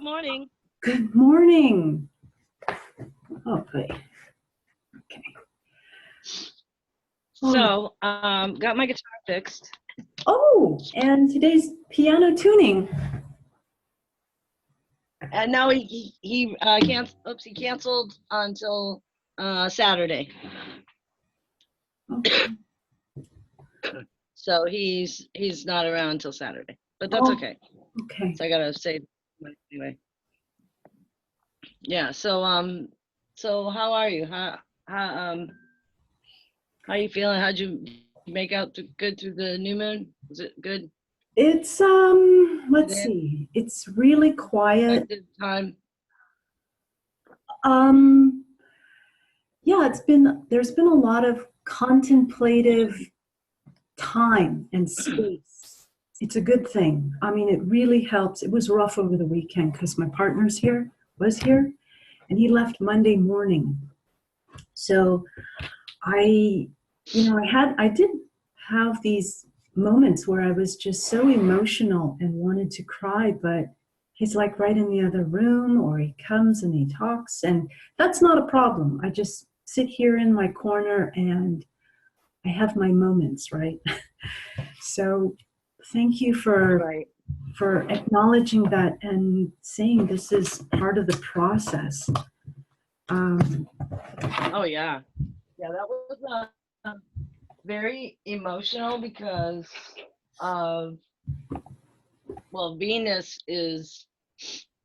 Morning. Good morning. Oh, good. Okay. So, got my guitar fixed. Oh, and today's piano tuning. And now he canceled until Saturday. Okay. So he's not around until Saturday, but that's okay. Okay. So I gotta say anyway. Yeah. So how are you? How are you feeling? How'd you make out good through the new moon? Was it good? It's let's see. It's really quiet. Time. Yeah, there's been a lot of contemplative time and space. It's a good thing. I mean, it really helps. It was rough over the weekend because my partner's was here, and he left Monday morning. So I did have these moments where I was just so emotional and wanted to cry, but he's like right in the other room, or he comes and he talks, and that's not a problem. I just sit here in my corner and I have my moments, right? So thank you for acknowledging that and saying this is part of the process. Oh yeah. Yeah, that was very emotional because of, well, Venus is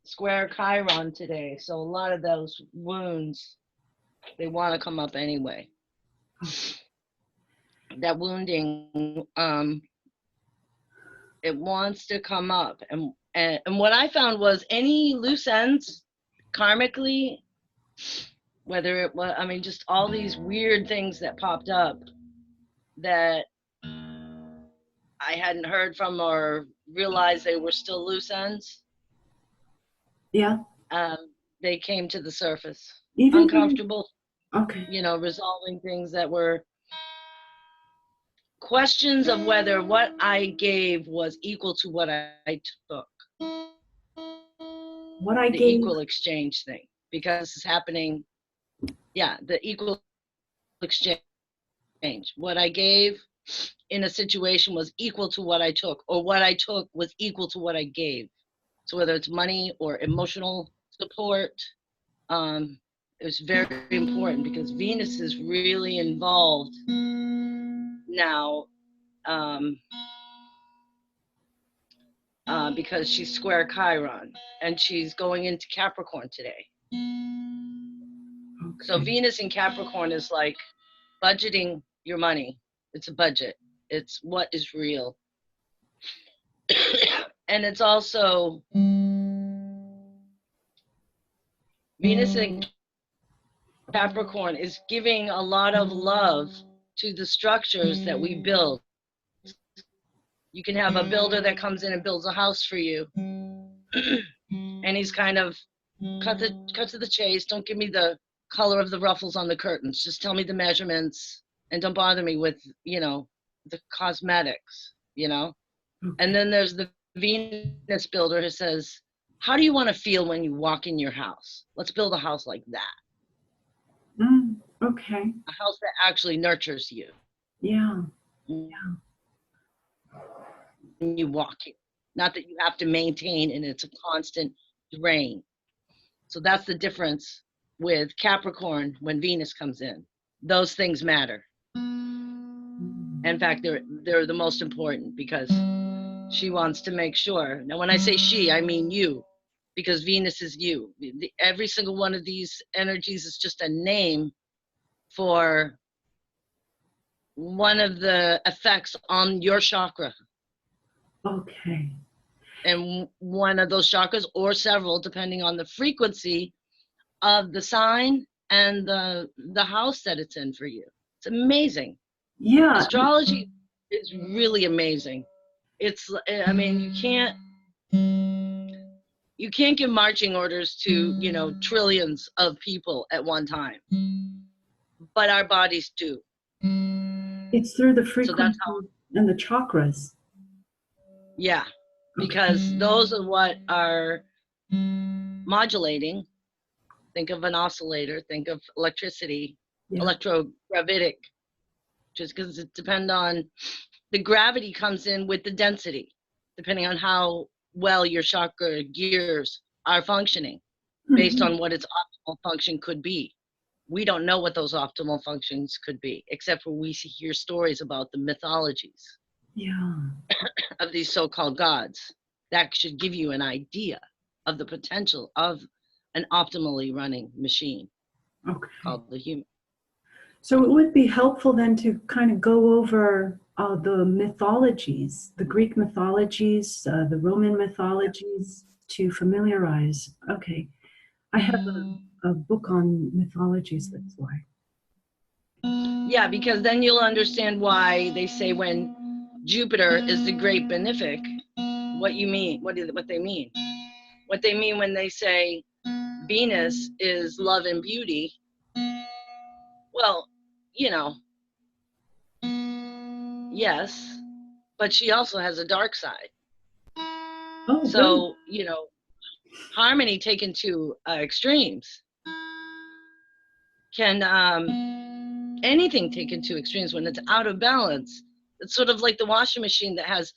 square Chiron today, so a lot of those wounds, they want to come up anyway. That wounding, it wants to come up, and what I found was any loose ends karmically, whether it was, I mean, just all these weird things that popped up that I hadn't heard from or realized they were still loose ends. Yeah. They came to the surface. Even uncomfortable. Okay. You know, resolving things that were questions of whether what I gave was equal to what I took. What I the gave. Equal exchange thing, because this is happening. Yeah, the equal exchange. What I gave in a situation was equal to what I took, or what I took was equal to what I gave. So whether it's money or emotional support, it's very important because Venus is really involved now, because she's square Chiron and she's going into Capricorn today. Okay. So Venus in Capricorn is like budgeting your money. It's a budget. It's what is real. And it's also Venus in Capricorn is giving a lot of love to the structures that we build. You can have a builder that comes in and builds a house for you. And he's kind of cut to the chase. Don't give me the color of the ruffles on the curtains. Just tell me the measurements and don't bother me with, the cosmetics, Okay. And then there's the Venus builder who says, how do you want to feel when you walk in your house? Let's build a house like that. Okay. A house that actually nurtures you. Yeah. When you walk in. Not that you have to maintain and it's a constant drain. So that's the difference with Capricorn when Venus comes in. Those things matter. In fact, they're the most important because she wants to make sure. Now, when I say she, I mean you, because Venus is you. Every single one of these energies is just a name for one of the effects on your chakra. Okay. And one of those chakras, or several, depending on the frequency of the sign and the house that it's in for you. It's amazing. Yeah. Astrology is really amazing. It's, I mean, you can't give marching orders to, trillions of people at one time. But our bodies do. It's through the frequency and the chakras. Yeah, because those are what are modulating. Think of an oscillator, think of electricity, Yeah. electrogravitic, just because it depends on the gravity comes in with the density, depending on how well your chakra gears are functioning based on what its optimal function could be. We don't know what those optimal functions could be, except for we hear stories about the mythologies Yeah. of these so-called gods. That should give you an idea of the potential of an optimally running machine Okay. called the human. So it would be helpful then to kind of go over the mythologies, the Greek mythologies, the Roman mythologies, to familiarize. Okay. I have a book on mythologies, that's why. Yeah, because then you'll understand why they say when Jupiter is the great benefic, what you mean, what they mean. What they mean when they say Venus is love and beauty. Well, you know, yes, but she also has a dark side. Oh, really? So, you know, harmony taken to extremes can, anything taken to extremes when it's out of balance. It's sort of like the washing machine that has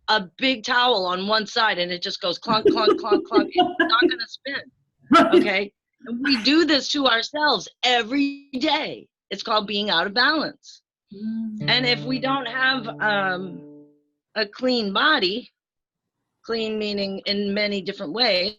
a big towel on one side and it just goes clunk, clunk, clunk, clunk. It's not going to spin. Right. Okay. And we do this to ourselves every day. It's called being out of balance. And if we don't have a clean body, clean meaning in many different ways,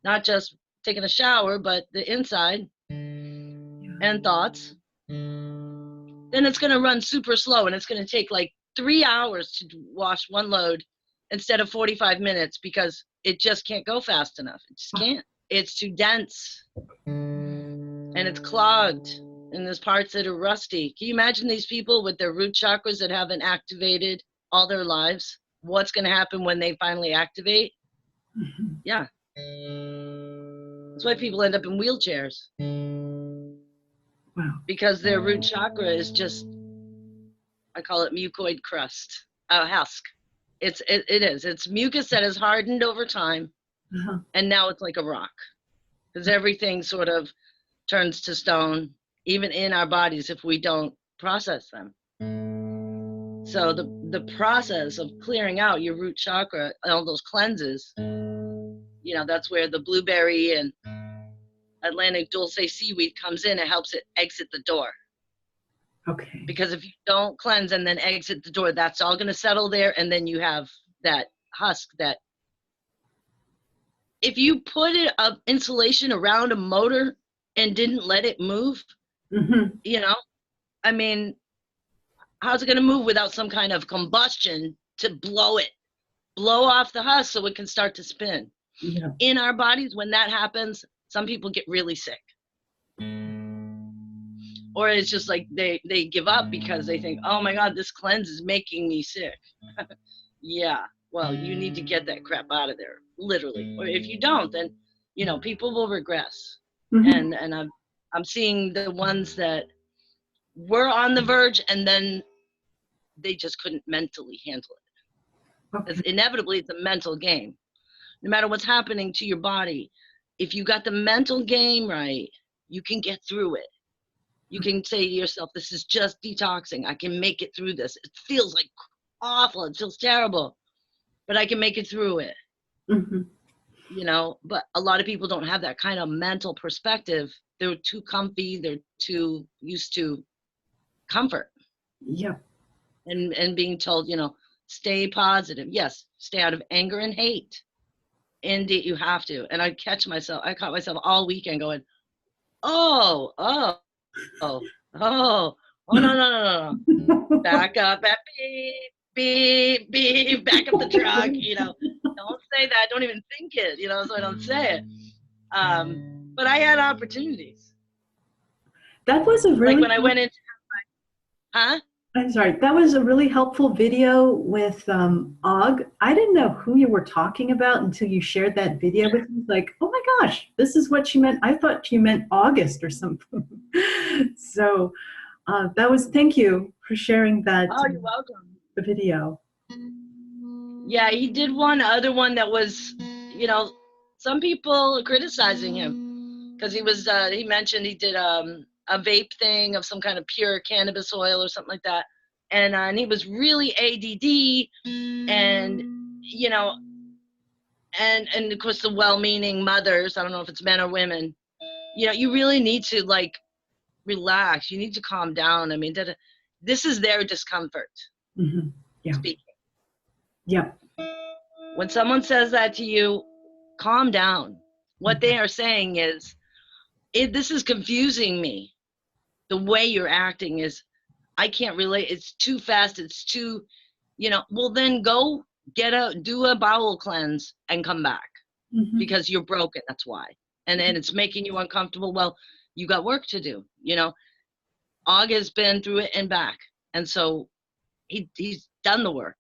not just taking a shower, but the inside and thoughts, then it's going to run super slow and it's going to take like 3 hours to wash one load instead of 45 minutes because it just can't go fast enough. It just can't. It's too dense and it's clogged and there's parts that are rusty. Can you imagine these people with their root chakras that haven't activated all their lives? What's going to happen when they finally activate? Yeah. That's why people end up in wheelchairs. Wow. Because their root chakra is just, I call it mucoid crust, husk. It is. It's mucus that has hardened over time, and now it's like a rock. Because everything sort of turns to stone, even in our bodies, if we don't process them. So the process of clearing out your root chakra, all those cleanses, you know, that's where the blueberry and Atlantic dulce seaweed comes in. It helps it exit the door. Okay. Because if you don't cleanse and then exit the door, that's all going to settle there. And then you have that husk that if you put it up insulation around a motor and didn't let it move, you know, I mean, how's it going to move without some kind of combustion to blow off the husk so it can start to spin? Yeah. In our bodies, when that happens, some people get really sick. Or it's just like they give up because they think, oh my God, this cleanse is making me sick. Yeah, well, you need to get that crap out of there, literally. Or if you don't, then, you know, people will regress. And I'm seeing the ones that were on the verge and then they just couldn't mentally handle it. Okay. Inevitably, it's a mental game. No matter what's happening to your body, if you got the mental game right, you can get through it. You can say to yourself, this is just detoxing. I can make it through this. It feels like awful. It feels terrible, but I can make it through it. You know, but a lot of people don't have that kind of mental perspective. They're too comfy. They're too used to comfort. Yeah. And being told, you know, stay positive. Yes, stay out of anger and hate. Indeed, you have to. And I caught myself all weekend going, oh, no. Back up, beep, back up the truck, you know. Don't say that. Don't even think it, you know, so I don't say it. But I had opportunities. That was a really like when I went into I'm sorry. That was a really helpful video with Og. I didn't know who you were talking about until you shared that video with me. Like, oh my gosh, this is what she meant. I thought you meant August or something. So thank you for sharing that. Oh, you're welcome. The video. Yeah, he did one other one that was, you know, some people are criticizing him because he mentioned he did a vape thing of some kind of pure cannabis oil or something like that. And he was really ADD, and, you know, and of course the well-meaning mothers, I don't know if it's men or women, you know, you really need to like relax. You need to calm down. I mean, this is their discomfort. Mm-hmm. Yeah. Speaking. Yeah. When someone says that to you, calm down. What they are saying is, this is confusing me. The way you're acting is, I can't relate. It's too fast. It's too, you know, well then go do a bowel cleanse and come back, because you're broken. That's why. And it's making you uncomfortable. Well, you got work to do, you know. Og has been through it and back. And so he's done the work.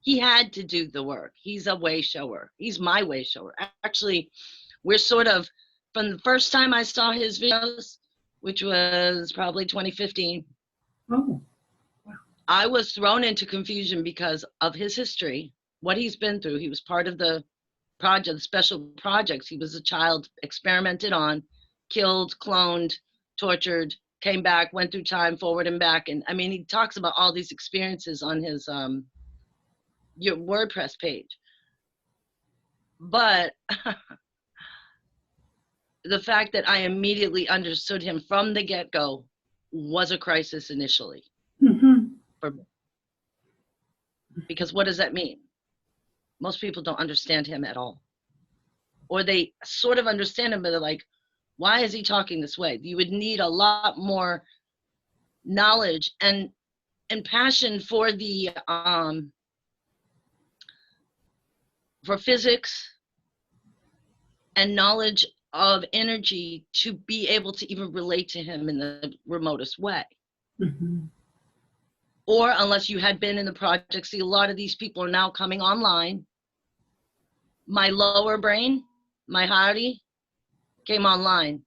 He had to do the work. He's a way shower. He's my way shower. Actually, we're sort of, from the first time I saw his videos, which was probably 2015. Oh, wow. I was thrown into confusion because of his history, what he's been through. He was part of the project, special projects. He was a child experimented on, killed, cloned, tortured, came back, went through time, forward and back. And I mean, he talks about all these experiences on his your WordPress page. But the fact that I immediately understood him from the get-go was a crisis initially. For me. Because what does that mean? Most people don't understand him at all. Or they sort of understand him, but they're like, why is he talking this way? You would need a lot more knowledge and passion for the for physics and knowledge of energy to be able to even relate to him in the remotest way. Or unless you had been in the project. See, a lot of these people are now coming online. My lower brain, my Hardy, came online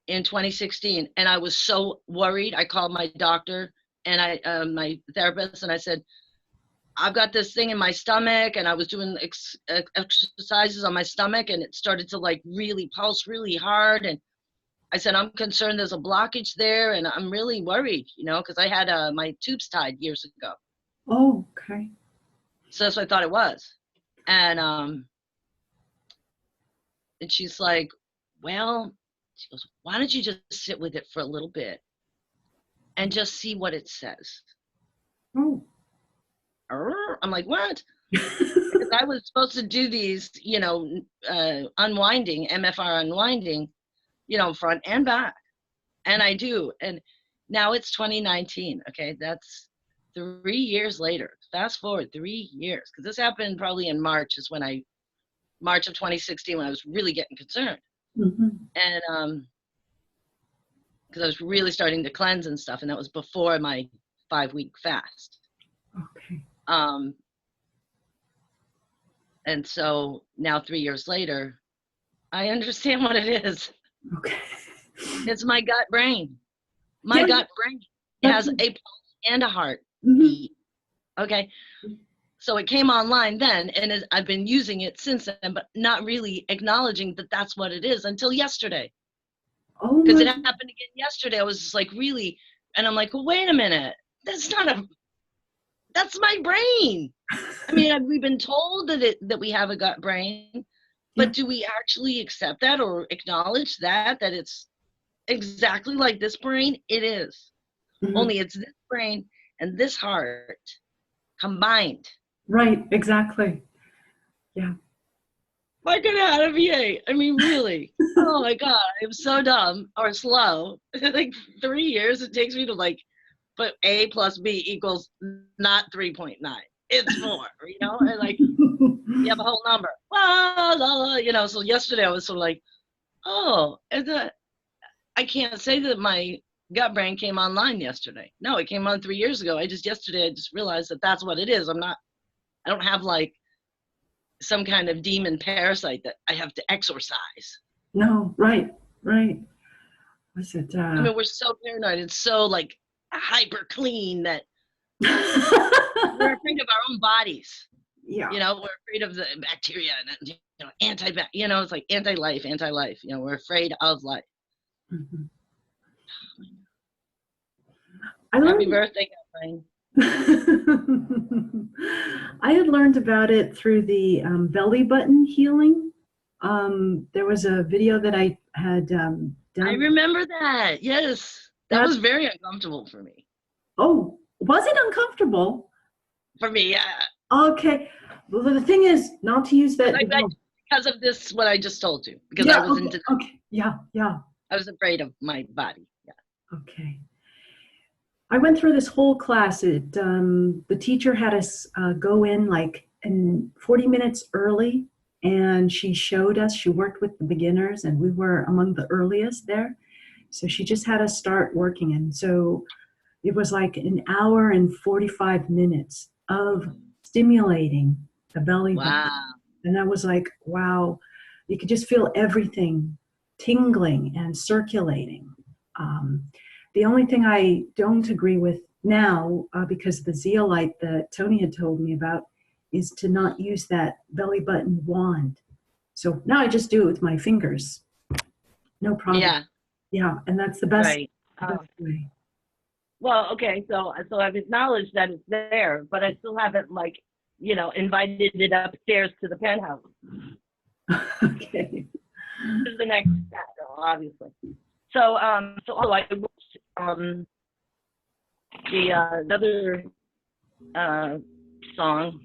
in 2016, and I was so worried. I called my doctor and my therapist, and I said, I've got this thing in my stomach, and I was doing exercises on my stomach, and it started to like really pulse really hard. And I said, I'm concerned there's a blockage there, and I'm really worried, you know, because I had my tubes tied years ago. Oh, okay. So that's what I thought it was. And she's like, well, she goes, why don't you just sit with it for a little bit and just see what it says? Oh. I'm like, what? Because I was supposed to do these, you know, unwinding, MFR unwinding, you know, front and back. And I do. And now it's 2019. Okay. That's 3 years later. Fast forward 3 years. Because this happened probably in March March of 2016 when I was really getting concerned. And because I was really starting to cleanse and stuff. And that was before my 5-week fast. Okay. And so now 3 years later, I understand what it is. Okay. It's my gut brain. My gut brain. It has a pulse and a heart beat. Okay. So it came online then, and I've been using it since then, but not really acknowledging that that's what it is until yesterday. Oh, because it happened again yesterday. I was just like, really? And I'm like, well, wait a minute. That's my brain. I mean, we've been told that we have a gut brain, but do we actually accept that or acknowledge that it's exactly like this brain? It is. Only it's this brain and this heart combined. Right, exactly. Yeah. Why could I have a VA? I mean, really. Oh my God, I'm so dumb or slow. Like 3 years it takes me to like put A plus B equals not 3.9. It's 4, you know? And like, you have a whole number. You know, so yesterday I was sort of like, oh, I can't say that my gut brain came online yesterday. No, it came on 3 years ago. Yesterday I just realized that that's what it is. I don't have like some kind of demon parasite that I have to exorcise. No, right. Was it? I mean, we're so paranoid. It's so like hyper clean that we're afraid of our own bodies. Yeah. You know, we're afraid of the bacteria and, you it's like anti-life, anti-life. We're afraid of life. Mhm. I Happy learned birthday, Kathleen. I had learned about it through the belly button healing. There was a video that I had I done. remember that. Yes. That That was very uncomfortable for me. oh, was it uncomfortable? For me, yeah. Okay. Well, the thing is not to use that. Because of this, what I just told you. Because I Yeah. was into that. Okay. Yeah. Yeah. I was afraid of my body. Yeah. Okay. I went through this whole class. The teacher had us go in like in 40 minutes early, and she showed us. She worked with the beginners, and we were among the earliest there. So she just had us start working, and so it was like an hour and 45 minutes of stimulating the belly button, Wow. and I was like, wow, you could just feel everything tingling and circulating. Um, the only thing I don't agree with now, because of the zeolite that Tony had told me about, is to not use that belly button wand. So now I just do it with my fingers. No problem. Yeah. Yeah, and that's the best, Right. best way. Well, okay. So I've acknowledged that it's there, but I still haven't invited it upstairs to the penthouse. Okay. This is the next step, obviously. So I watched the other song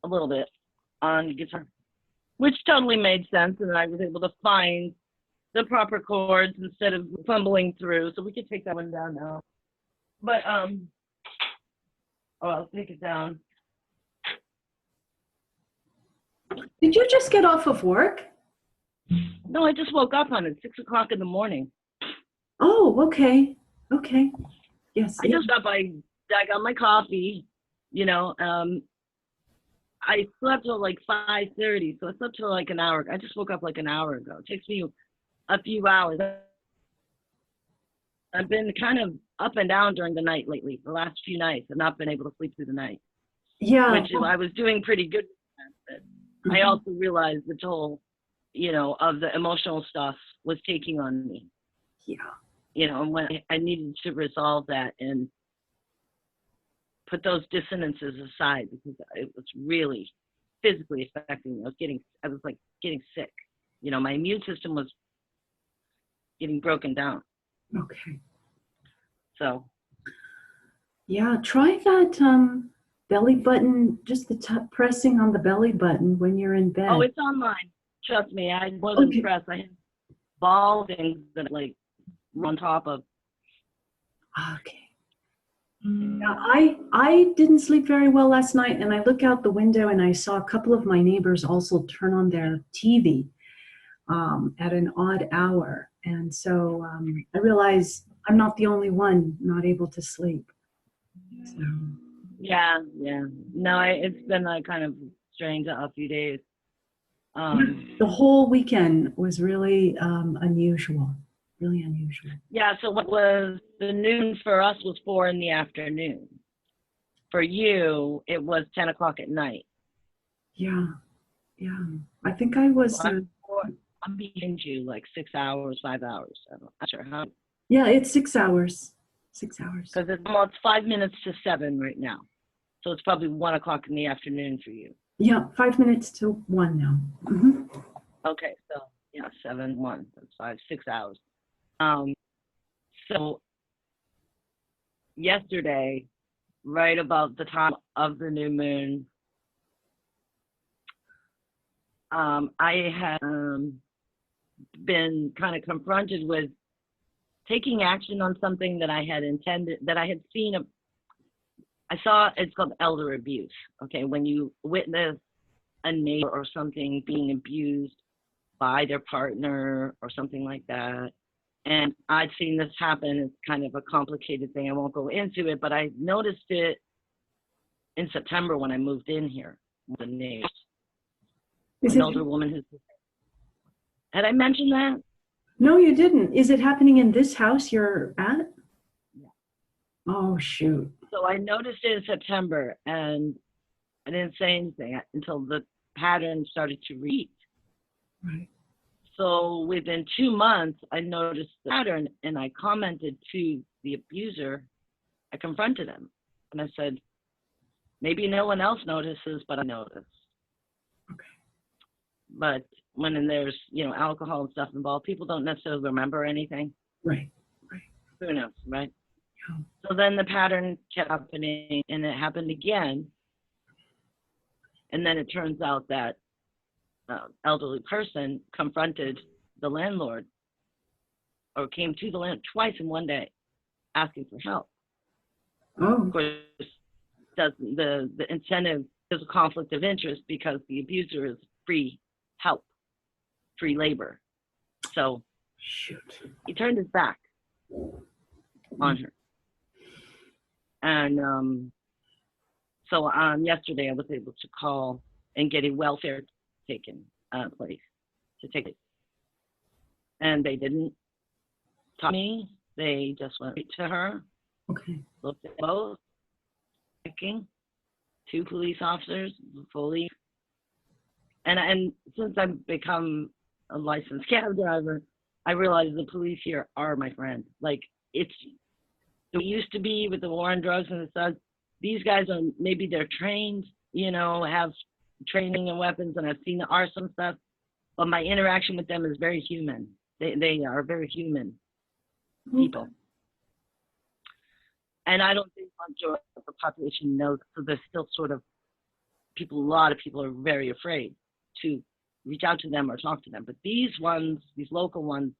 a little bit on guitar, which totally made sense, and I was able to find the proper chords instead of fumbling through. So we could take that one down now. But I'll take it down. Did you just get off of work? No, I just woke up on it, 6 o'clock in the morning. Oh, okay. Okay. Yes. I just got I got my coffee, I slept till like 5:30, so I slept till like an hour. I just woke up like an hour ago. It takes me a few hours. I've been kind of up and down during the night lately. The last few nights, I've not been able to sleep through the night. Yeah. Which I was doing pretty good. But I also realized the toll, of the emotional stuff was taking on me. Yeah. And when I needed to resolve that and put those dissonances aside, because it was really physically affecting me. I was like getting sick. My immune system was getting broken down. Okay. So. Yeah, try that belly button, just the pressing on the belly button when you're in bed. Oh, it's online. Trust me, I wasn't impressed. I had ball things that on top of. Okay. Now, I didn't sleep very well last night, and I look out the window and I saw a couple of my neighbors also turn on their TV at an odd hour. And so I realized I'm not the only one not able to sleep. So. Yeah. No, it's been kind of strange a few days. The whole weekend was really unusual. Really unusual. Yeah, so what was the noon for us was 4 in the afternoon. For you, it was 10 o'clock at night. Yeah. I think I was. I'm behind you like 6 hours, 5 hours. I'm not sure how. Yeah, it's 6 hours. 6 hours. Because it's almost 5 minutes to 7 right now. So it's probably 1 o'clock in the afternoon for you. Yeah, 5 minutes to 1 now. Mm-hmm. Okay, so 7, 1, that's 5, 6 hours. So yesterday, right about the time of the new moon, I had been kind of confronted with taking action on something that I had intended, that I had seen. I saw, it's called elder abuse. Okay, when you witness a neighbor or something being abused by their partner or something like that. And I'd seen this happen. It's kind of a complicated thing. I won't go into it, but I noticed it in September when I moved in here with a neighbor. An older woman who's. Had I mentioned that? No, you didn't. Is it happening in this house you're at? Yeah. Oh, shoot. So I noticed it in September, and I didn't say anything until the pattern started to repeat. Right. So within 2 months, I noticed the pattern, and I commented to the abuser. I confronted him, and I said, maybe no one else notices, but I notice. Okay. But when there's, alcohol and stuff involved, people don't necessarily remember anything. Right. Right. Who knows, right? Yeah. So then the pattern kept happening, and it happened again. And then it turns out that elderly person confronted the landlord, or came to the landlord twice in one day asking for help. Oh. Of course, the incentive is a conflict of interest because the abuser is free help, free labor. So Shoot. he turned his back on her. And so yesterday I was able to call and get a welfare taken place to take it. And they didn't talk to me. They just went right to her, Okay. looked at both, checking, 2 police officers, fully. And since I've become a licensed cab driver, I realize the police here are my friend. Like, it used to be with the war on drugs and stuff. These guys are, maybe they're trained, have training in weapons, and I've seen the arson stuff, but my interaction with them is very human. They are very human people. And I don't think much of the population knows, so there's still sort of a lot of people are very afraid to reach out to them or talk to them. But these local ones,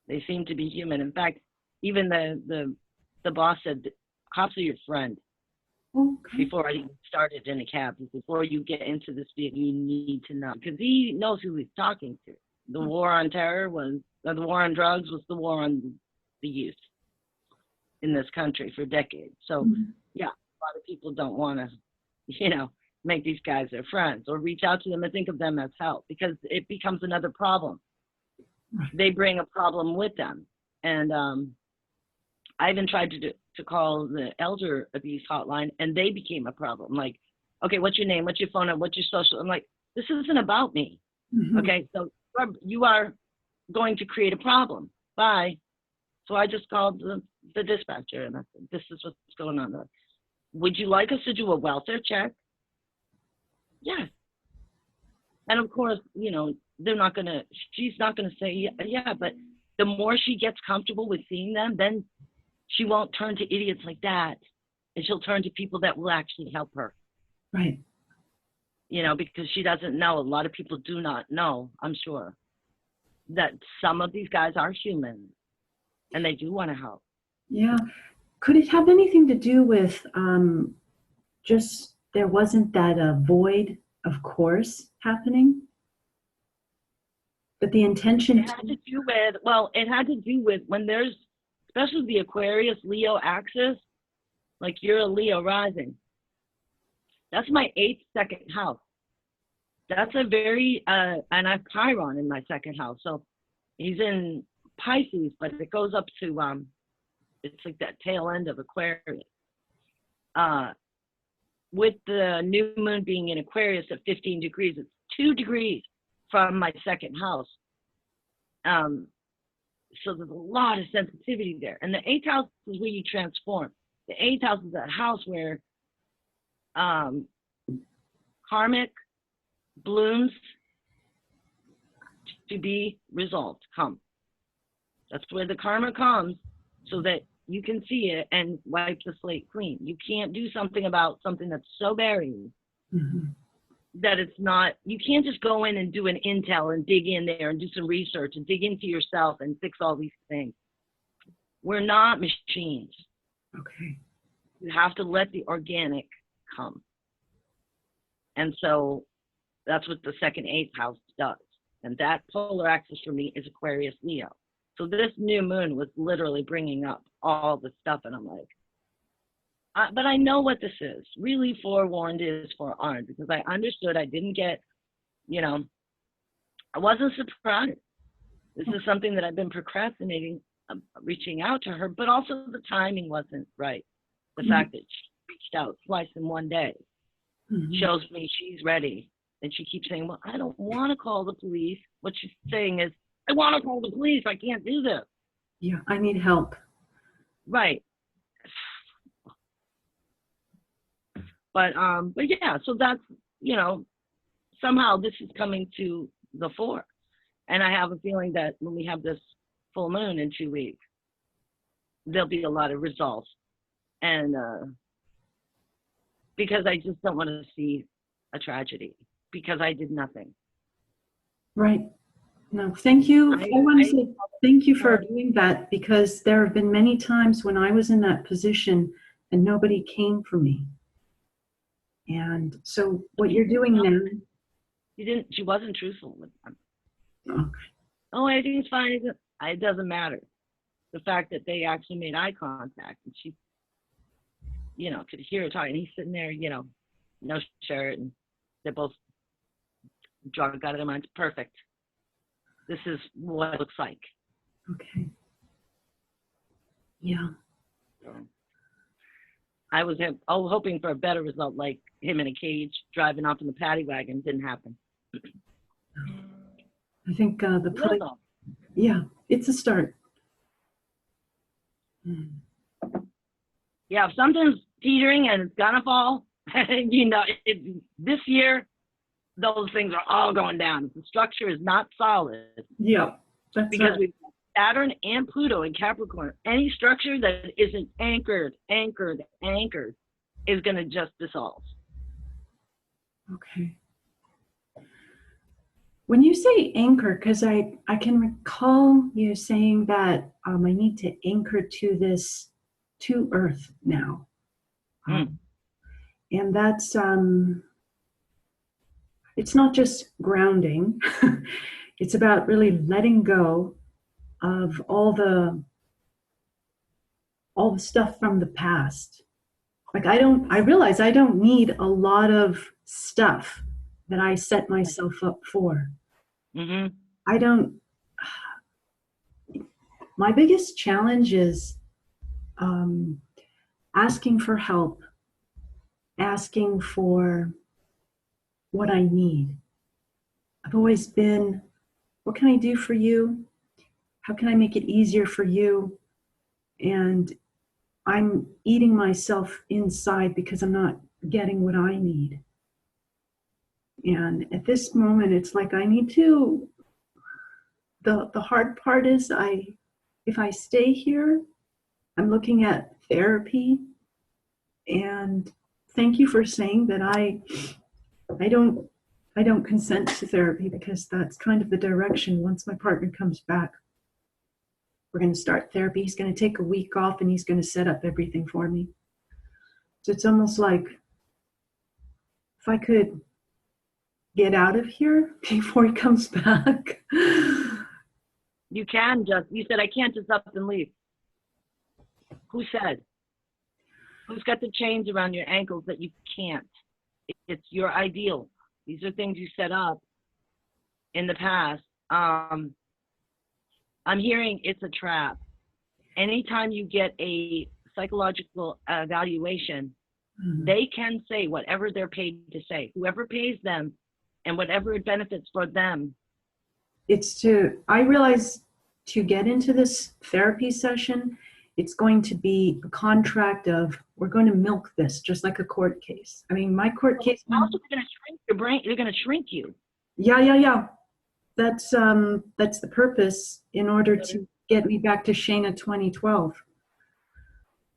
they seem to be human. In fact, even the boss said, cops are your friend. Okay. Before I even started in a cab, before you get into this vehicle, you need to know, because he knows who he's talking to. The war on terror the war on drugs was the war on the youth in this country for decades. So, yeah, a lot of people don't want to, make these guys their friends or reach out to them and think of them as help, because it becomes another problem. They bring a problem with them. And I even tried to call the elder abuse hotline, and they became a problem. Like, okay, what's your name? What's your phone number? What's your social? I'm like, this isn't about me. Mm-hmm. Okay, so you are going to create a problem. Bye. So I just called the dispatcher, and I said, this is what's going on. Would you like us to do a welfare check? Yes. And of course, she's not going to say, yeah, but the more she gets comfortable with seeing them, then she won't turn to idiots like that, and she'll turn to people that will actually help her. Right. Because she doesn't know. A lot of people do not know, I'm sure, that some of these guys are human, and they do want to help. Yeah. Could it have anything to do with just there wasn't that void of course happening? But the intention it had to do with when there's, especially the Aquarius Leo axis, like you're a Leo rising. That's my 8th second house. That's a very, and I have Chiron in my 2nd house. So he's in Pisces, but it goes up to, it's like that tail end of Aquarius. With the new moon being in Aquarius at 15 degrees, it's 2 degrees from my 2nd house. So there's a lot of sensitivity there. And the 8th house is where you transform. The 8th house is that house where karmic blooms to be resolved come. That's where the karma comes, so that you can see it and wipe the slate clean. You can't do something about something that's so buried that it's not, you can't just go in and do an intel and dig in there and do some research and dig into yourself and fix all these things. We're not machines. Okay. You have to let the organic come. And so that's what the 2nd, 8th house does. And that polar axis for me is Aquarius Leo. So this new moon was literally bringing up all the stuff. And I'm like, but I know what this is. Really forewarned is forearmed, because I understood. I didn't get, I wasn't surprised. This is something that I've been procrastinating, reaching out to her, but also the timing wasn't right. The fact that she reached out twice in one day shows me she's ready. And she keeps saying, well, I don't want to call the police. What she's saying is, I want to call the police. I can't do this. Yeah, I need help. Right. But yeah, so that's, you know, somehow this is coming to the fore. And I have a feeling that when we have this full moon in 2 weeks, there'll be a lot of results. And because I just don't want to see a tragedy, because I did nothing. Right. No, thank you. I want to say thank you for doing that, because there have been many times when I was in that position and nobody came for me. And so what you're doing now. She wasn't truthful with them. Okay. Oh, everything's fine. It doesn't matter. The fact that they actually made eye contact and she, you know, could hear her talking. He's sitting there, you know, no shirt, and they're both drunk out of their minds. Perfect. This is what it looks like. Okay. Yeah. So, I was hoping for a better result, like him in a cage driving off in the paddy wagon. Didn't happen. I think the police. Yeah, it's a start. Yeah, if something's teetering and it's gonna fall, you know, this year, those things are all going down. The structure is not solid. Yeah, that's because right. we've got Saturn and Pluto in Capricorn. Any structure that isn't anchored is going to just dissolve. Okay. When you say anchor, because I can recall you saying that I need to anchor to Earth now. And that's, it's not just grounding. It's about really letting go of all the stuff from the past. Like I realize I don't need a lot of stuff that I set myself up for. Mm-hmm. I don't, my biggest challenge is asking for help, asking for what I need. I've always been, what can I do for you? How can I make it easier for you? And I'm eating myself inside because I'm not getting what I need. And at this moment, it's like I need to, the hard part is if I stay here, I'm looking at therapy. And thank you for saying that I don't consent to therapy, because that's kind of the direction. Once my partner comes back, we're going to start therapy. He's going to take a week off and he's going to set up everything for me. So it's almost like if I could get out of here before he comes back. You said I can't just up and leave. Who said? Who's got the chains around your ankles that you can't? It's your ideal. These are things you set up in the past. I'm hearing it's a trap. Anytime you get a psychological evaluation, they can say whatever they're paid to say. Whoever pays them and whatever it benefits for them. I realize to get into this therapy session, it's going to be a contract of, we're going to milk this just like a court case. I mean, my court case. Also, they're going to shrink your brain. They're going to shrink you. Yeah. That's the purpose, in order to get me back to Shana 2012.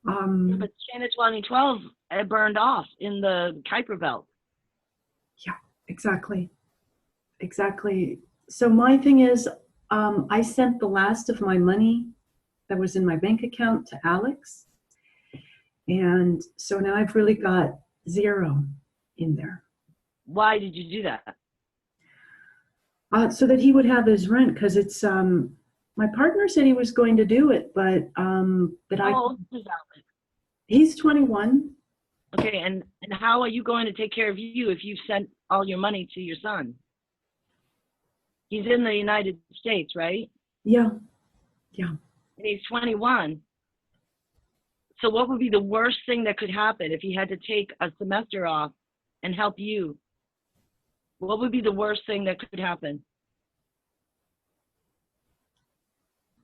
But Shana 2012 burned off in the Kuiper Belt. Yeah, exactly. So my thing is, I sent the last of my money that was in my bank account to Alex. And so now I've really got zero in there. Why did you do that? So that he would have his rent, because it's, my partner said he was going to do it, but How old is Alex? He's 21. Okay, and how are you going to take care of you if you sent all your money to your son? He's in the United States, right? Yeah. And he's 21. So what would be the worst thing that could happen if he had to take a semester off and help you? What would be the worst thing that could happen?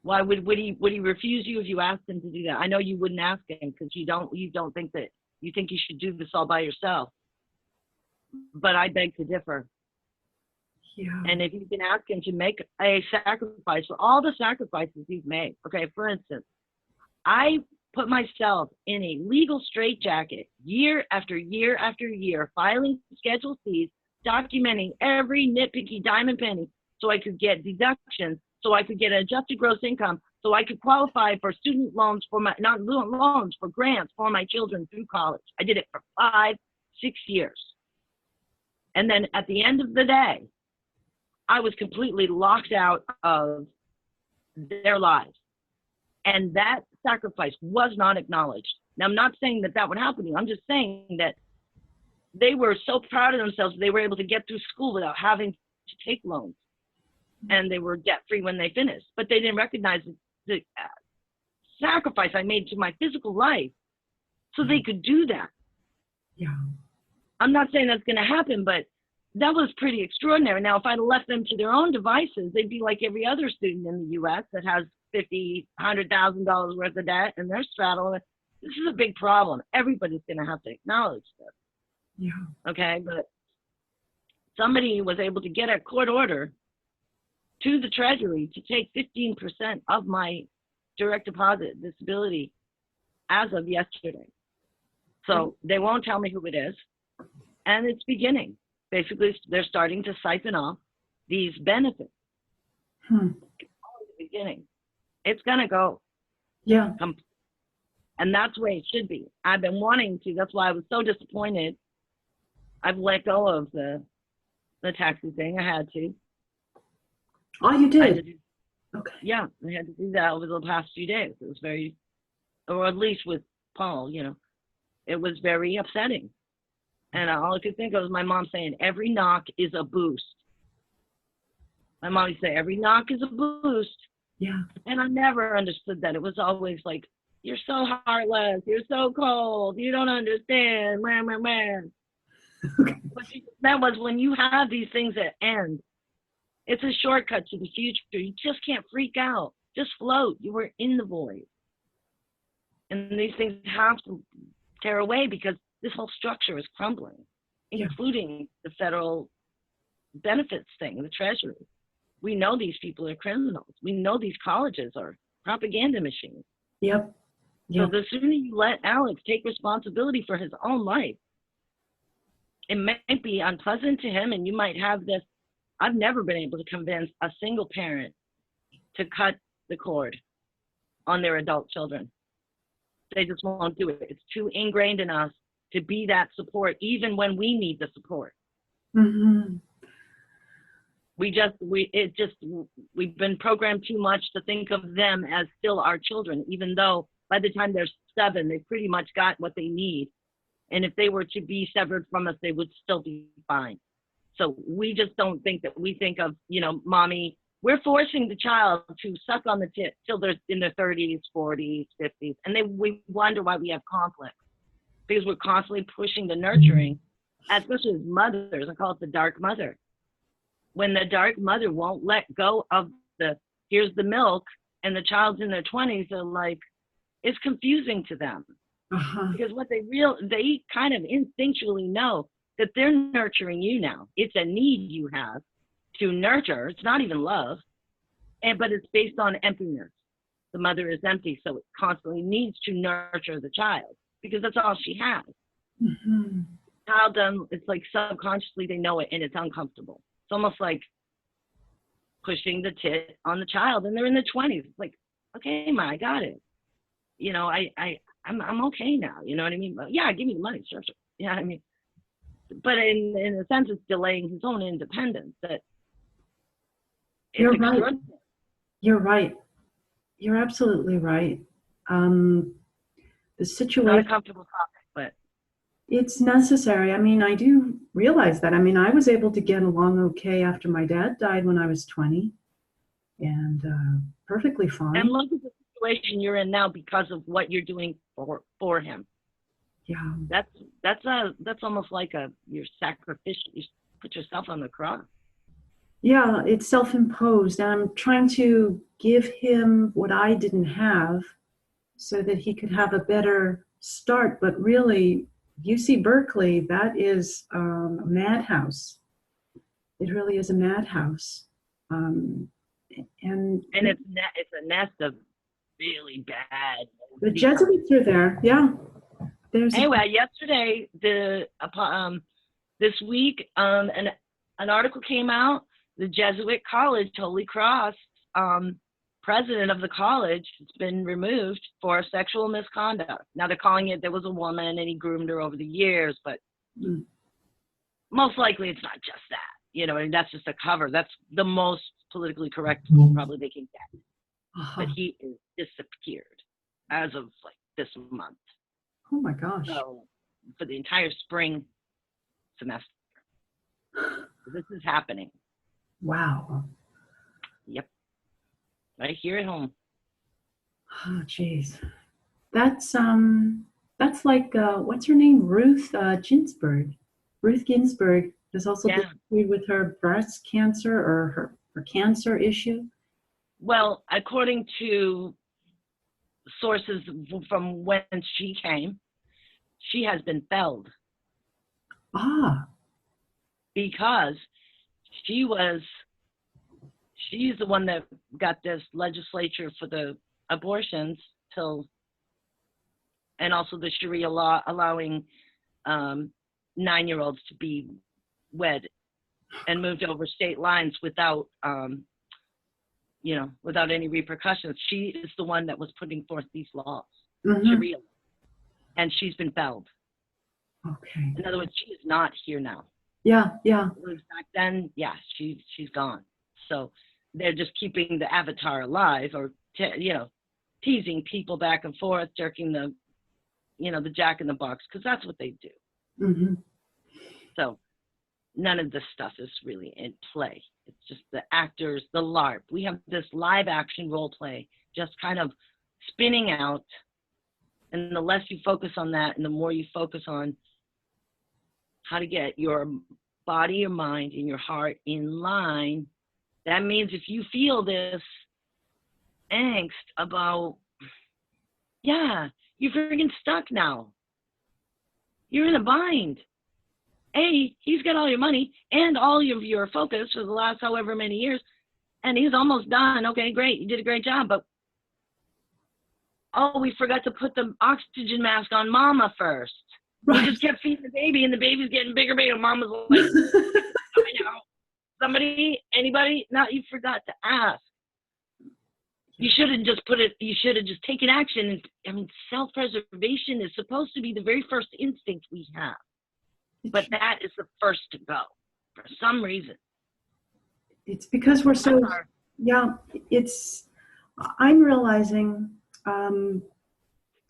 Why would he refuse you if you asked him to do that? I know you wouldn't ask him because you don't think that you think you should do this all by yourself. But I beg to differ. Yeah. And if you can ask him to make a sacrifice for all the sacrifices he's made. Okay, for instance, I put myself in a legal straitjacket year after year after year, filing Schedule C's, documenting every nitpicky dime and penny so I could get deductions, so I could get adjusted gross income, so I could qualify for student loans for my, not loans, for grants for my children through college. I did it for 5-6 years. And then at the end of the day, I was completely locked out of their lives. And that sacrifice was not acknowledged. Now, I'm not saying that that would happen to you. I'm just saying that they were so proud of themselves they were able to get through school without having to take loans. And they were debt-free when they finished. But they didn't recognize the sacrifice I made to my physical life so they could do that. Yeah. I'm not saying that's going to happen, but that was pretty extraordinary. Now, if I'd left them to their own devices, they'd be like every other student in the U.S. that has $50,000, $100,000 worth of debt, and they're straddling. This is a big problem. Everybody's going to have to acknowledge this. Yeah. Okay, but somebody was able to get a court order to the Treasury to take 15% of my direct deposit disability as of yesterday. So they won't tell me who it is, and it's beginning. Basically, they're starting to siphon off these benefits. It's only the beginning. It's going to go. Yeah. And that's the way it should be. I've been wanting to. That's why I was so disappointed. I've let go of the taxi thing. I had to. Oh, you did? Okay. Yeah, I had to do that over the past few days. It was very, or at least with Paul, you know, it was very upsetting. And all I could think of was my mom saying, every knock is a boost. My mom used to say, every knock is a boost. Yeah. And I never understood that. It was always like, you're so heartless. You're so cold. You don't understand. Man. Okay. But that was when you have these things that end. It's a shortcut to the future. You just can't freak out. Just float. You were in the void. And these things have to tear away because this whole structure is crumbling, including the federal benefits thing, the Treasury. We know these people are criminals. We know these colleges are propaganda machines. Yep. So the sooner you let Alex take responsibility for his own life, it might be unpleasant to him, and you might have this. I've never been able to convince a single parent to cut the cord on their adult children. They just won't do it. It's too ingrained in us to be that support, even when we need the support. Mm-hmm. We've been programmed too much to think of them as still our children, even though by the time they're 7, they've pretty much got what they need. And if they were to be severed from us, they would still be fine. So we just don't think that we think of, you know, mommy, we're forcing the child to suck on the tit till they're in their 30s, 40s, 50s. And we wonder why we have conflict, because we're constantly pushing the nurturing, especially as mothers. I call it the dark mother. When the dark mother won't let go of here's the milk, and the child's in their 20s, they're like, it's confusing to them. Because what they kind of instinctually know that they're nurturing you now. It's a need you have to nurture. It's not even love, but it's based on emptiness. The mother is empty, so it constantly needs to nurture the child because that's all she has. Mm-hmm. Child, it's like subconsciously they know it, and it's uncomfortable. It's almost like pushing the tit on the child, and they're in their 20s. It's like, okay, Ma, I got it. You know, I'm okay now. You know what I mean? But yeah, give me the money, sure. Yeah, I mean, but in a sense, it's delaying his own independence. That You're right. You're right. You're absolutely right. The situation. Not a comfortable topic, but it's necessary. I mean, I do realize that. I mean, I was able to get along okay after my dad died when I was 20, and perfectly fine. And look at the situation you're in now because of what you're doing for him. Yeah. That's almost like you're Put yourself on the cross. Yeah, it's self-imposed. And I'm trying to give him what I didn't have so that he could have a better start. But really, UC Berkeley, that is a madhouse. It really is a madhouse. Um, and And it's a nest of really bad. the Jesuits are there. Yeah. There's Anyway, yesterday, this week, an article came out. The Jesuit College, Holy Cross, president of the college has been removed for sexual misconduct. Now they're calling it there was a woman and he groomed her over the years, but most likely it's not just that. You know, and that's just a cover. That's the most politically correct probably they can get. But he is disappeared as of like this month. Oh my gosh. So for the entire spring semester. This is happening. Wow. Yep. Right here at home. Oh geez. That's like what's her name? Ruth Ginsburg. Ruth Ginsburg is also disagreed with her breast cancer or her cancer issue. Well, according to sources from when she came, she has been felled. Because she's the one that got this legislature for the abortions and also the Sharia law allowing 9-year-olds to be wed and moved over state lines without without any repercussions. She is the one that was putting forth these laws, Sharia, and she's been felled. Okay. In other words, she is not here now. Yeah. Back then, she's gone. So they're just keeping the avatar alive, or teasing people back and forth, jerking the jack in the box, because that's what they do. So none of this stuff is really in play. It's just the actors, the LARP. We have this live action role play just kind of spinning out. And the less you focus on that and the more you focus on how to get your body, your mind, and your heart in line, that means if you feel this angst about, you're freaking stuck now. You're in a bind. He's got all your money and all of your focus for the last however many years, and he's almost done. Okay, great. You did a great job, but we forgot to put the oxygen mask on mama first. Right. We just kept feeding the baby, and the baby's getting bigger, bigger. Mama's like, anybody? No, you forgot to ask. You should have just taken action. Self-preservation is supposed to be the very first instinct we have. But that is the first to go for some reason. It's because we're so, I'm realizing, so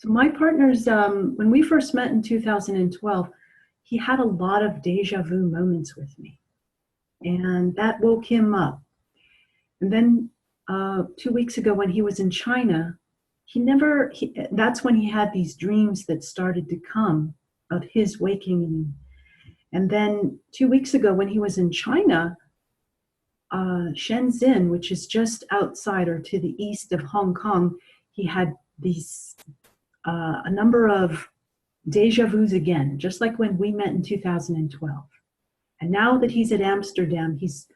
my partner's, when we first met in 2012, he had a lot of deja vu moments with me. And that woke him up. And then 2 weeks ago when he was in China, that's when he had these dreams that started to come of his waking. And then 2 weeks ago when he was in China, Shenzhen, which is just outside or to the east of Hong Kong, he had these a number of deja vus again, just like when we met in 2012. And now that he's at Amsterdam, he's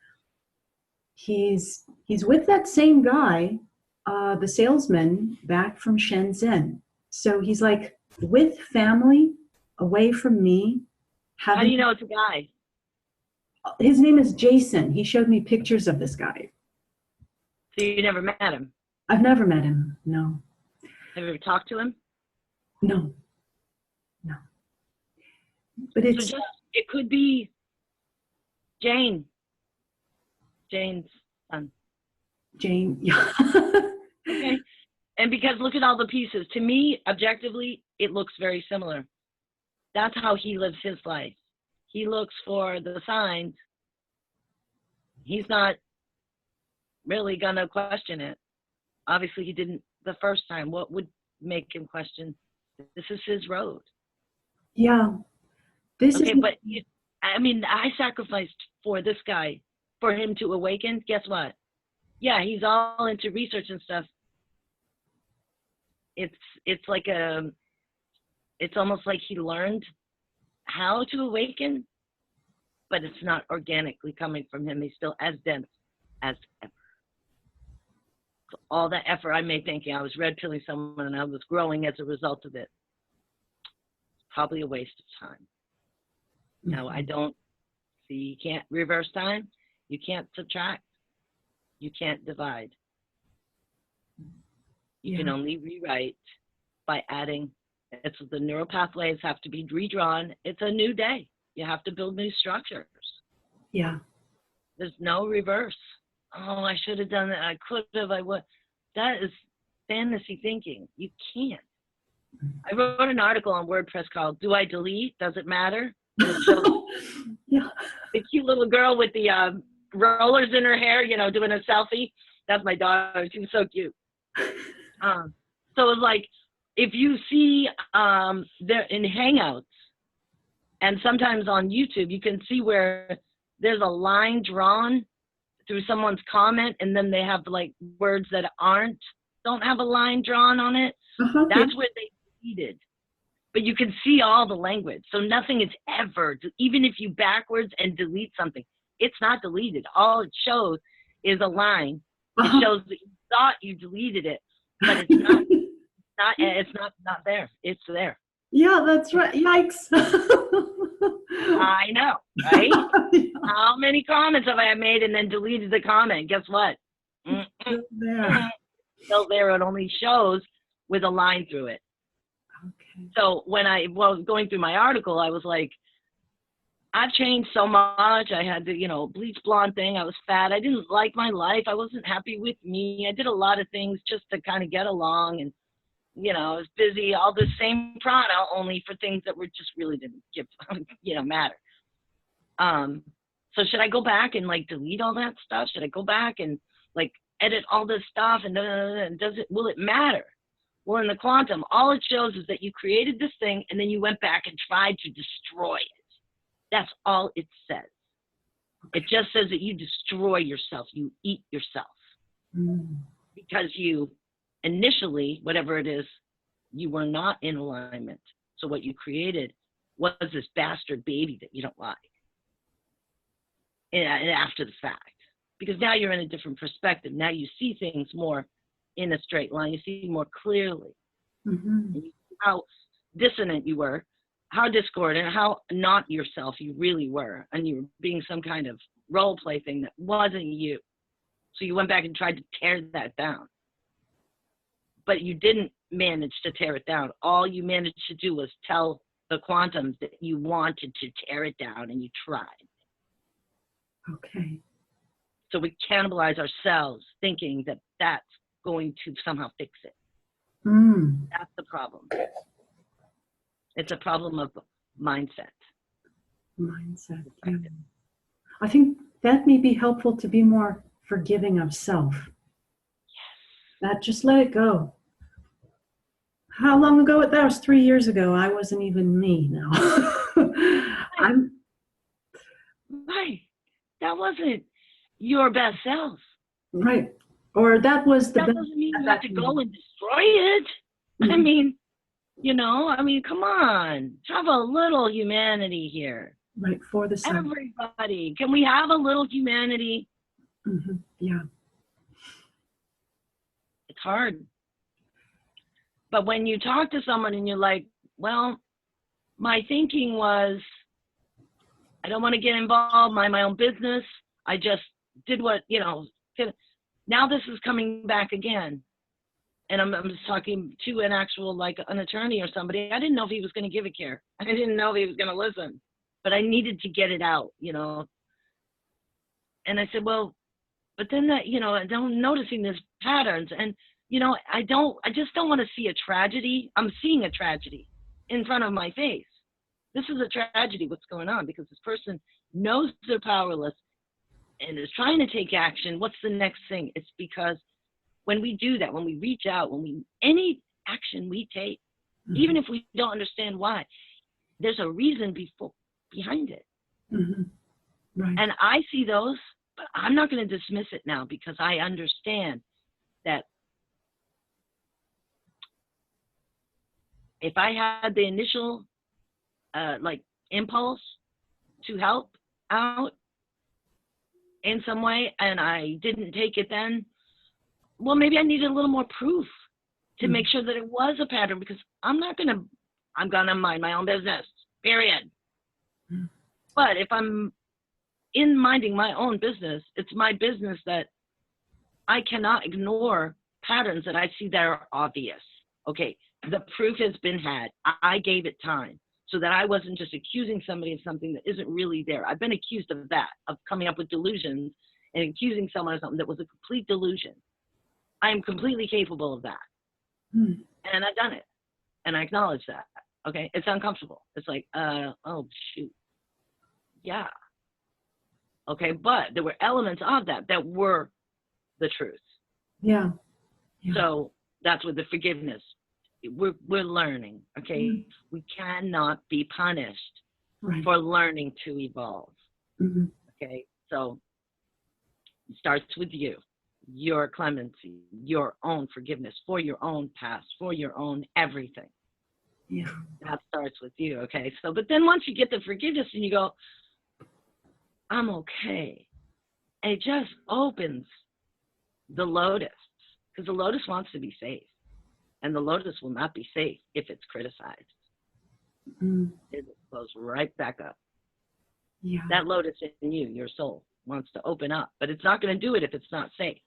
with that same guy, the salesman back from Shenzhen. So he's like with family, away from me. How do you know it's a guy? His name is Jason. He showed me pictures of this guy. So you never met him? I've never met him, no. Have you ever talked to him? No. But it could be Jane's son. Jane, yeah. Okay. And because look at all the pieces. To me, objectively, it looks very similar. That's how he lives his life. He looks for the signs. He's not really going to question it. Obviously, he didn't the first time. What would make him question? This is his road. Yeah. I mean, I sacrificed for this guy, for him to awaken. Guess what? Yeah, he's all into research and stuff. It's like it's almost like he learned how to awaken, but it's not organically coming from him. He's still as dense as ever. So all that effort I made thinking I was red pilling someone and I was growing as a result of it, probably a waste of time. Now, I don't see, you can't reverse time, you can't subtract, you can't divide. You can only rewrite by adding. It's the neural pathways have to be redrawn. It's a new day. You have to build new structures. Yeah. There's no reverse. Oh, I should have done that. I could have. I would. That is fantasy thinking. You can't. I wrote an article on WordPress called "Do I Delete? Does it matter?" And it shows Yeah. the cute little girl with the rollers in her hair, you know, doing a selfie. That's my daughter. She's so cute. So it's like, if you see there in Hangouts and sometimes on YouTube, you can see where there's a line drawn through someone's comment, and then they have like words that don't have a line drawn on it. That's where they deleted. But you can see all the language. So nothing is ever, even if you backwards and delete something, it's not deleted. All it shows is a line. It shows that you thought you deleted it, but it's not. It's not there. It's there. Yeah, that's right. Yikes. I know, right? How many comments have I made and then deleted the comment? Guess what? There. Still there. It only shows with a line through it. Okay. So when I was going through my article, I was like, I've changed so much. I had the, you know, bleach blonde thing. I was fat. I didn't like my life. I wasn't happy with me. I did a lot of things just to kind of get along. And, you know, I was busy, all the same product, only for things that were just really didn't give, you know, matter. So should I go back and like delete all that stuff? Should I go back and like edit all this stuff? And will it matter? Well, in the quantum, all it shows is that you created this thing and then you went back and tried to destroy it. That's all it says. It just says that you destroy yourself. You eat yourself. Because you initially, whatever it is, you were not in alignment. So what you created was this bastard baby that you don't like. And after the fact. Because now you're in a different perspective. Now you see things more in a straight line. You see more clearly. And you see how dissonant you were, how discordant, how not yourself you really were. And you were being some kind of role play thing that wasn't you. So you went back and tried to tear that down. But you didn't manage to tear it down. All you managed to do was tell the quantums that you wanted to tear it down, and you tried. Okay. So we cannibalize ourselves thinking that that's going to somehow fix it. That's the problem. It's a problem of mindset. Mindset. Yeah. I think that may be helpful to be more forgiving of self. That just let it go. How long ago? That was 3 years ago. I wasn't even me now. Right. That wasn't your best self. Right. Or that was the that best. Doesn't mean you have to go and destroy it. I mean, you know, come on. Have a little humanity here. Right, for the self. Everybody. Can we have a little humanity? Yeah. It's hard. But when you talk to someone and you're like, well, my thinking was, I don't want to get involved in my own business. I just did what, you know, now this is coming back again. And I'm just talking to an actual, like an attorney or somebody. I didn't know if he was going to give a care. I didn't know if he was going to listen, but I needed to get it out, you know. And I said, well, but then that, you know, I'm noticing these patterns, and, you know, I just don't want to see a tragedy. I'm seeing a tragedy in front of my face. This is a tragedy, what's going on, because this person knows they're powerless and is trying to take action. What's the next thing? It's because when we do that, when we reach out, any action we take, even if we don't understand why, there's a reason behind it. Mhm. Right. And I see those, but I'm not going to dismiss it now because I understand that if I had the initial like impulse to help out in some way and I didn't take it then, well, maybe I needed a little more proof to make sure that it was a pattern, because I'm going to mind my own business, period. Mhm. But if I'm in minding my own business, it's my business that I cannot ignore patterns that I see that are obvious. Okay, the proof has been had. I gave it time so that I wasn't just accusing somebody of something that isn't really there. I've been accused of that, of coming up with delusions and accusing someone of something that was a complete delusion. I am completely capable of that. Mhm. And I've done it. And I acknowledge that. Okay, it's uncomfortable. It's like, oh, shoot. Yeah. Okay, but there were elements of that that were the truth. Yeah. Yeah. So that's with the forgiveness. We're learning, okay? Mhm. We cannot be punished Right. for learning to evolve, Mhm. okay? So it starts with you, your clemency, your own forgiveness for your own past, for your own everything. Yeah. That starts with you, okay? So, but then once you get the forgiveness and you go, I'm okay, and it just opens the lotus, because the lotus wants to be safe. And the lotus will not be safe if it's criticized. Mhm. It goes right back up. Yeah. That lotus in you, your soul, wants to open up, but it's not going to do it if it's not safe.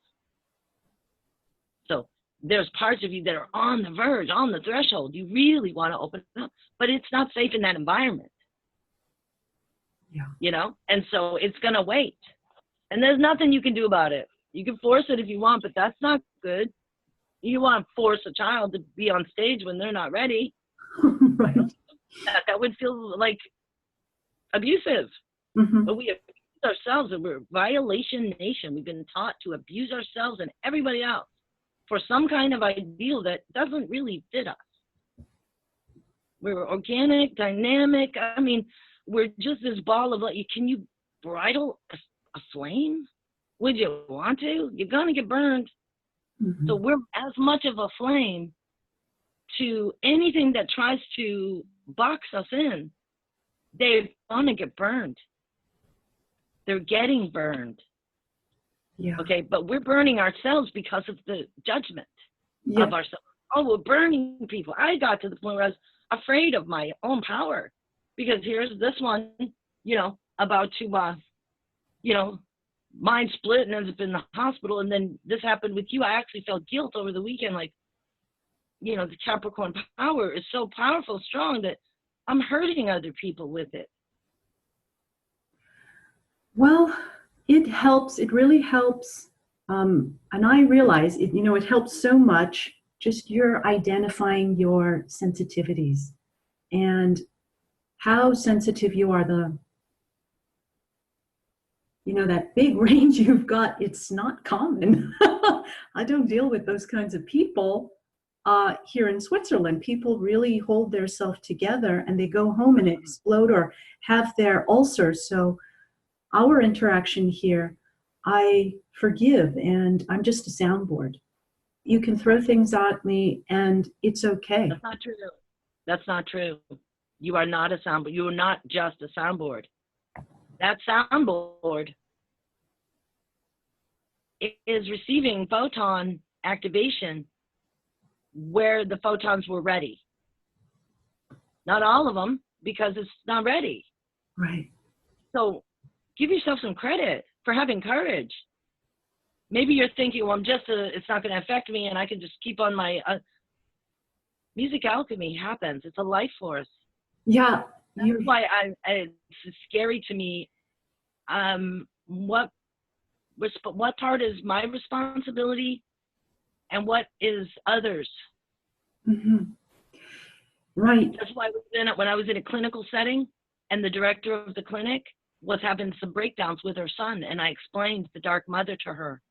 So there's parts of you that are on the verge, on the threshold. You really want to open up, but it's not safe in that environment. Yeah. You know? And so it's going to wait. And there's nothing you can do about it. You can force it if you want, but that's not good. You want to force a child to be on stage when they're not ready. Right. That would feel like abusive. Mhm. But we abuse ourselves, and we're a violation nation. We've been taught to abuse ourselves and everybody else for some kind of ideal that doesn't really fit us. We're organic, dynamic. I mean, we're just this ball of like, can you bridle a flame? Would you want to? You're going to get burned. So Mhm. we're as much of a flame to anything that tries to box us in. They're going to get burned. They're getting burned. Yeah. Okay, but we're burning ourselves because of the judgment Yeah. of ourselves. Oh, we're burning people. I got to the point where I was afraid of my own power, because here's this one, about to, mind split and ends up in the hospital. And then this happened with you. I actually felt guilt over the weekend. Like, the Capricorn power is so powerful, strong, that I'm hurting other people with it. Well, it helps. It really helps. And I realize it, it helps so much, just your identifying your sensitivities and how sensitive you are. That big range you've got, it's not common. I don't deal with those kinds of people here in Switzerland. People really hold their self together and they go home and explode or have their ulcers. So our interaction here, I forgive and I'm just a soundboard. You can throw things at me and it's okay. That's not true. That's not true. You are not a soundboard. You are not just a soundboard. That soundboard is receiving photon activation where the photons were ready. Not all of them, because it's not ready. Right. So give yourself some credit for having courage. Maybe you're thinking, well, it's not going to affect me and I can just keep on my music alchemy happens. It's a life force. Yeah. That's why it's scary to me. What part is my responsibility and what is others? Mm-hmm. Right. That's why when I was in a clinical setting and the director of the clinic was having some breakdowns with her son, and I explained the dark mother to her.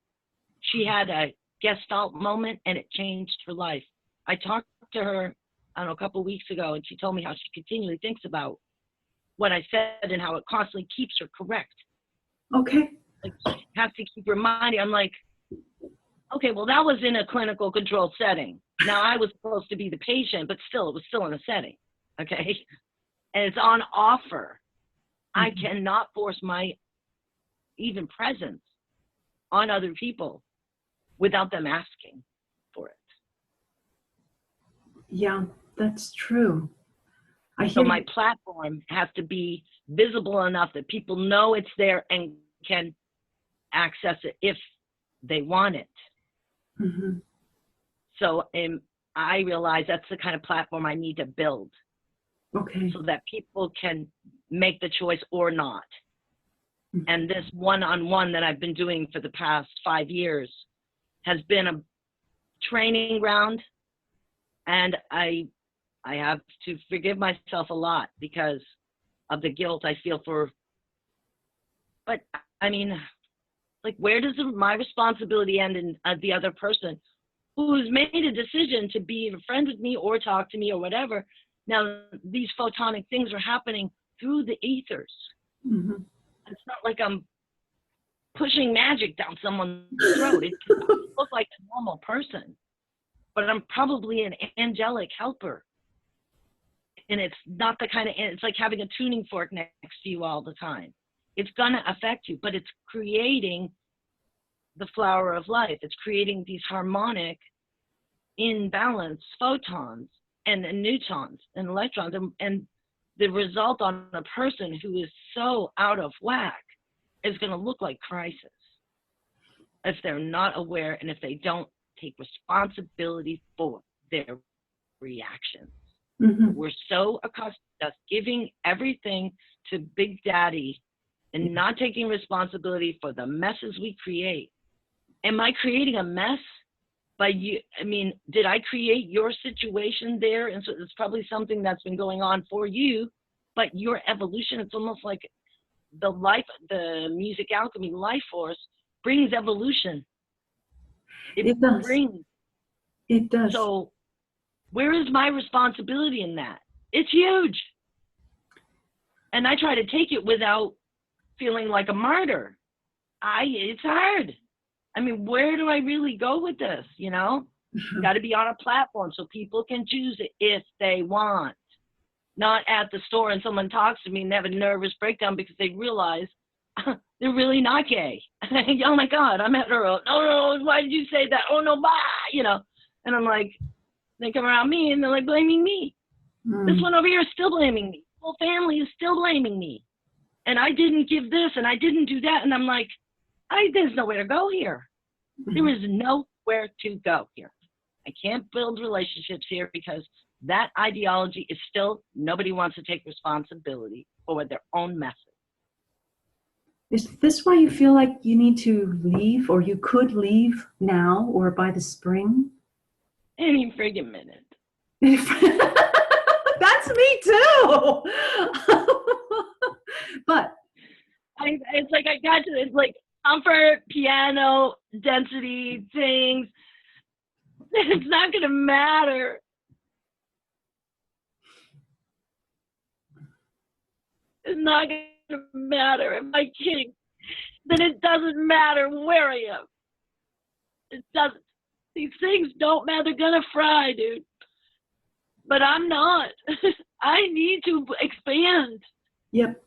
She had a gestalt moment and it changed her life. I talked to her, I don't know, a couple of weeks ago, and she told me how she continually thinks about what I said and how it constantly keeps her correct. Okay. Like, she has to keep reminding. I'm like, okay, well, that was in a clinical controlled setting. Now I was supposed to be the patient, but still, it was still in a setting. Okay. And it's on offer. I cannot force my even presence on other people without them asking for it. Yeah, that's true. So my platform has to be visible enough that people know it's there and can access it if they want it. Mm-hmm. So I realize that's the kind of platform I need to build. Okay. So that people can make the choice or not. Mm-hmm. And this one-on-one that I've been doing for the past 5 years has been a training ground. And I have to forgive myself a lot because of the guilt I feel for. But I mean, like, where does my responsibility end in the other person who's made a decision to be a friend with me or talk to me or whatever? Now, these photonic things are happening through the ethers. Mm-hmm. It's not like I'm pushing magic down someone's throat. It looks like a normal person, but I'm probably an angelic helper. And it's not the kind of, it's like having a tuning fork next to you all the time. It's going to affect you, but it's creating the flower of life. It's creating these harmonic, imbalanced photons and neutrons and electrons. And the result on a person who is so out of whack is going to look like crisis if they're not aware and if they don't take responsibility for their reactions. Mm-hmm. We're so accustomed to giving everything to Big Daddy and not taking responsibility for the messes we create. Am I creating a mess by you? I mean, did I create your situation there? And so it's probably something that's been going on for you, but your evolution, it's almost like the music alchemy life force brings evolution. It does. It does. So where is my responsibility in that? It's huge. And I try to take it without feeling like a martyr. It's hard. I mean, where do I really go with this? You know, got to be on a platform so people can choose it if they want. Not at the store and someone talks to me and they have a nervous breakdown because they realize they're really not gay. Oh my God, I'm hetero. No, why did you say that? Oh no, bye, you know. And I'm like, they come around me and they're like blaming me. This one over here is still blaming me. The whole family is still blaming me. And I didn't give this and I didn't do that. And I'm like, there's nowhere to go here. There is nowhere to go here. I can't build relationships here because that ideology is still, nobody wants to take responsibility for their own message. Is this why you feel like you need to leave, or you could leave now or by the spring? Any friggin' minute. That's me too. But it's like I got to, it's like comfort, piano, density, things. It's not going to matter. It's not going to matter. Am I kidding? Then it doesn't matter where I am. It doesn't. These things don't matter. They're going to fry, dude. But I'm not. I need to expand. Yep.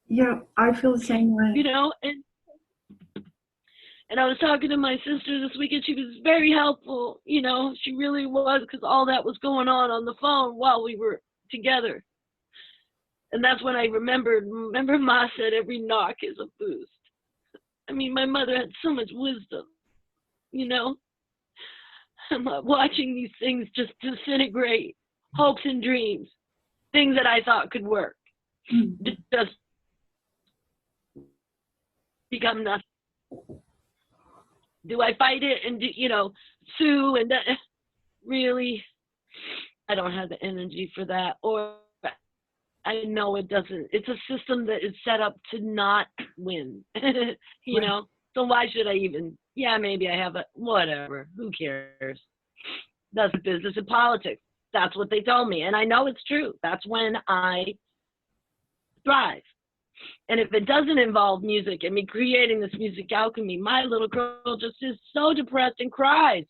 Yeah, I feel the same way. You know, and I was talking to my sister this weekend. She was very helpful. You know, she really was, because all that was going on the phone while we were together. And that's when I remember Ma said every knock is a boost. I mean, my mother had so much wisdom, you know. I'm watching these things just disintegrate, hopes and dreams, things that I thought could work, just become nothing. Do I fight it and, sue and really? I don't have the energy for that. Or I know it doesn't. It's a system that is set up to not win, you know? So why should I even? Yeah, maybe I have whatever. Who cares? That's business and politics. That's what they told me. And I know it's true. That's when I thrive. And if it doesn't involve music and me creating this music alchemy, my little girl just is so depressed and cries.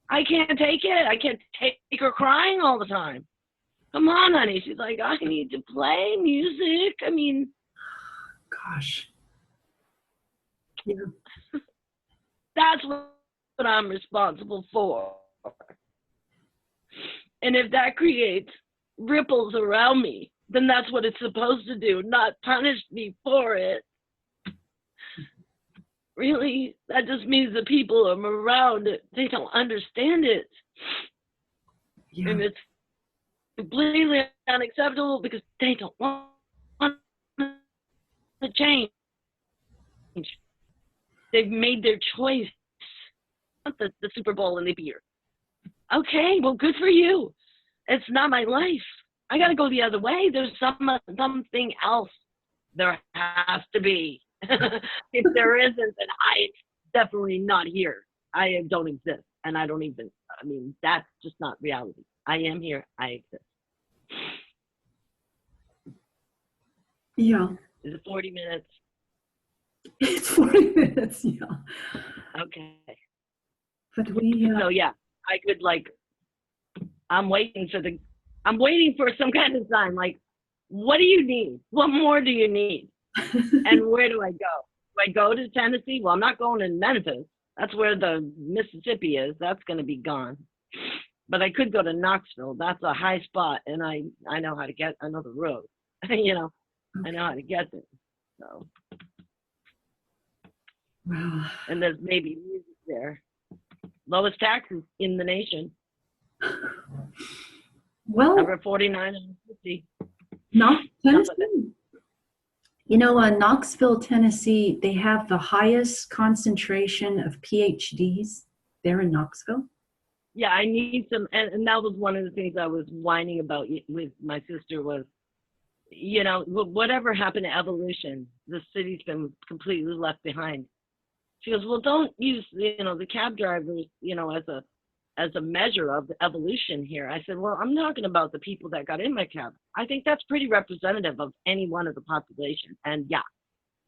I can't take it. I can't take her crying all the time. Come on, honey. She's like, I need to play music. I mean, Gosh. Yeah. that's what I'm responsible for. And if that creates ripples around me, then that's what it's supposed to do, not punish me for it. Really, that just means the people around it, they don't understand it. Yeah. And it's completely unacceptable because they don't want to change. They've made their choice. The Super Bowl and the beer. Okay, well, good for you. It's not my life. I got to go the other way. There's something else. There has to be. If there isn't, then I'm definitely not here. I don't exist. And I don't even, I mean, that's just not reality. I am here. I exist. Yeah. Is it 40 minutes? It's 40 minutes, yeah. Okay. But we, So yeah, I could like, I'm waiting for some kind of sign. Like, what do you need? What more do you need? And where do I go? Do I go to Tennessee? Well, I'm not going to Memphis. That's where the Mississippi is. That's going to be gone. But I could go to Knoxville. That's a high spot, and I know how to get. I know the road. You know, I know how to get there. So, wow. and there's maybe music there. Lowest taxes in the nation. Well, Number 49 and 50. Tennessee. You know, Knoxville, Tennessee, they have the highest concentration of PhDs there in Knoxville. Yeah, I need some, and that was one of the things I was whining about with my sister was, you know, whatever happened to evolution, the city's been completely left behind. She goes, well, don't use, you know, the cab drivers, you know, as a measure of the evolution here. I said, well, I'm talking about the people that got in my cab. I think that's pretty representative of any one of the population. And yeah,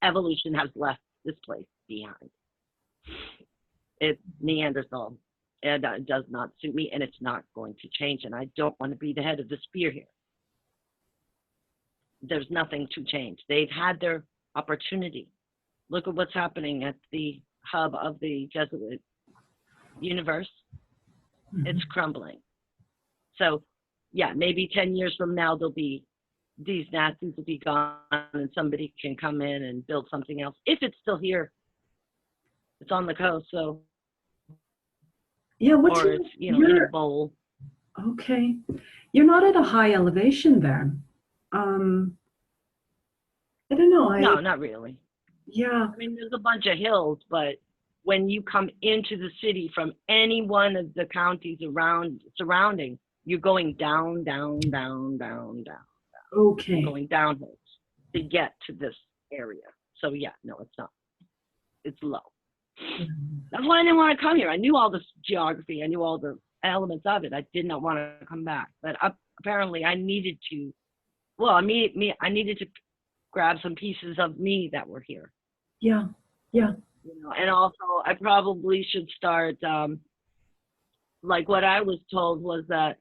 evolution has left this place behind. It's Neanderthal, and it does not suit me, and it's not going to change. And I don't want to be the head of the spear here. There's nothing to change. They've had their opportunity. Look at what's happening at the hub of the Jesuit universe. It's crumbling. So, yeah, maybe 10 years from now, these Nazis will be gone and somebody can come in and build something else. If it's still here, it's on the coast, so. Yeah, or it's, you know, in a bowl. Okay. You're not at a high elevation there. I don't know. No, not really. Yeah. I mean, there's a bunch of hills, but when you come into the city from any one of the counties surrounding, you're going down, down, down, down, down. Okay. You're going downhill to get to this area. So yeah, no, it's not. It's low. That's why I didn't want to come here. I knew all this geography. I knew all the elements of it. I did not want to come back. But apparently I needed to, well, I needed to grab some pieces of me that were here. Yeah. Yeah. You know, and also I probably should start, like what I was told was that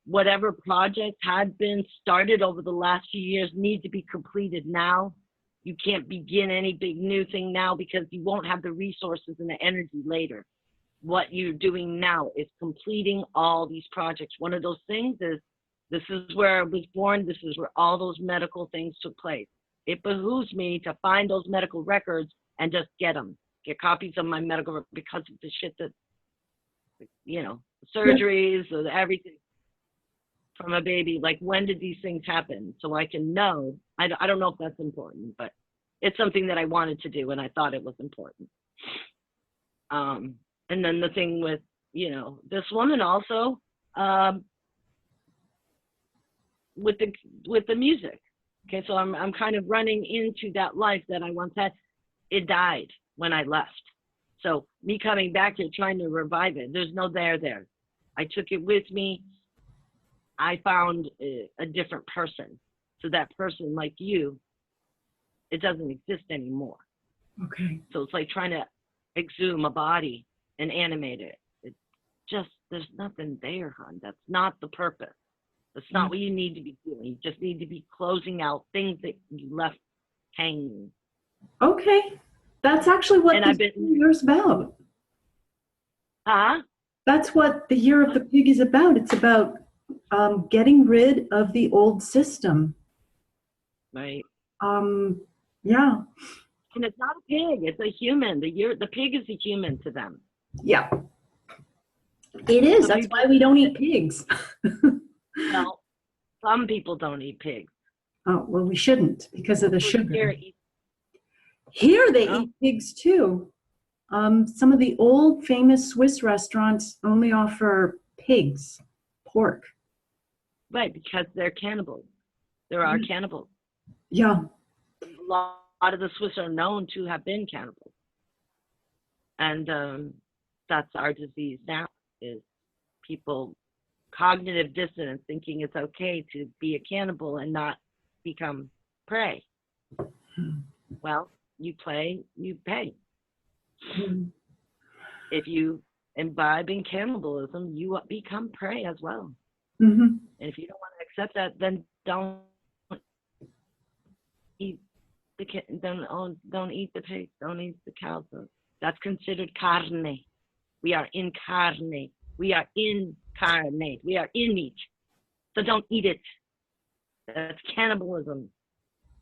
whatever project had been started over the last few years need to be completed now. You can't begin any big new thing now because you won't have the resources and the energy later. What you're doing now is completing all these projects. One of those things is, this is where I was born. This is where all those medical things took place. It behooves me to find those medical records and just get them. Get copies of my medical because of the shit that, you know, surgeries or everything from a baby. Like, when did these things happen? So I can know. I don't know if that's important, but it's something that I wanted to do and I thought it was important. And then the thing with, you know, this woman also, with the music. Okay, so I'm kind of running into that life that I once had. It died when I left. So me coming back here trying to revive it, there's no there. I took it with me. I found a different person. So that person like you, it doesn't exist anymore. Okay. So it's like trying to exhume a body and animate it. It's just, there's nothing there, hon. That's not the purpose. That's not what you need to be doing. You just need to be closing out things that you left hanging. Okay. That's actually what And this I've been, year's about. huh? That's what the Year of the Pig is about. It's about getting rid of the old system. Right. Yeah. And it's not a pig, it's a human. The pig is a human to them. Yeah. It is. So That's people, why we don't eat pigs. well, some people don't eat pigs. Oh, well, we shouldn't because of the People sugar. here eat, Here they oh, eat pigs too. Some of the old famous Swiss restaurants only offer pigs, pork. right, because they're cannibals. There are cannibals. Yeah. A lot of the Swiss are known to have been cannibals. And that's our disease now, is people cognitive dissonance, thinking it's okay to be a cannibal and not become prey. Well, you play, you pay. If you imbibe in cannibalism, you become prey as well. Mm-hmm. And if you don't want to accept that, then don't eat the don't eat the pigs, don't eat the cows. That's considered carne. We are incarnate. We are incarnate. We are in meat. So don't eat it. That's cannibalism.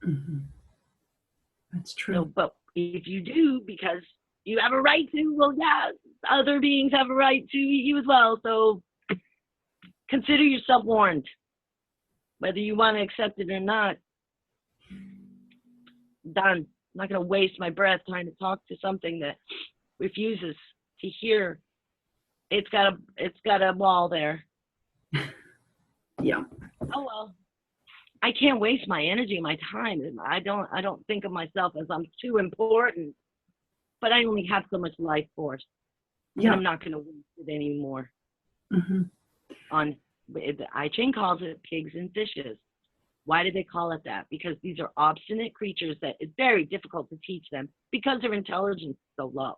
Mm-hmm. That's true. So, but if you do, because you have a right to, well, yeah, other beings have a right to eat you as well. So consider yourself warned. Whether you want to accept it or not, done. I'm not going to waste my breath trying to talk to something that refuses to hear. It's got a wall there. Yeah. Oh well. I can't waste my energy, my time. I don't think of myself as I'm too important, but I only have so much life force, and Yeah. I'm not going to waste it anymore. Mm-hmm. On the I Ching calls it pigs and fishes. Why do they call it that? Because these are obstinate creatures that it's very difficult to teach them because their intelligence is so low.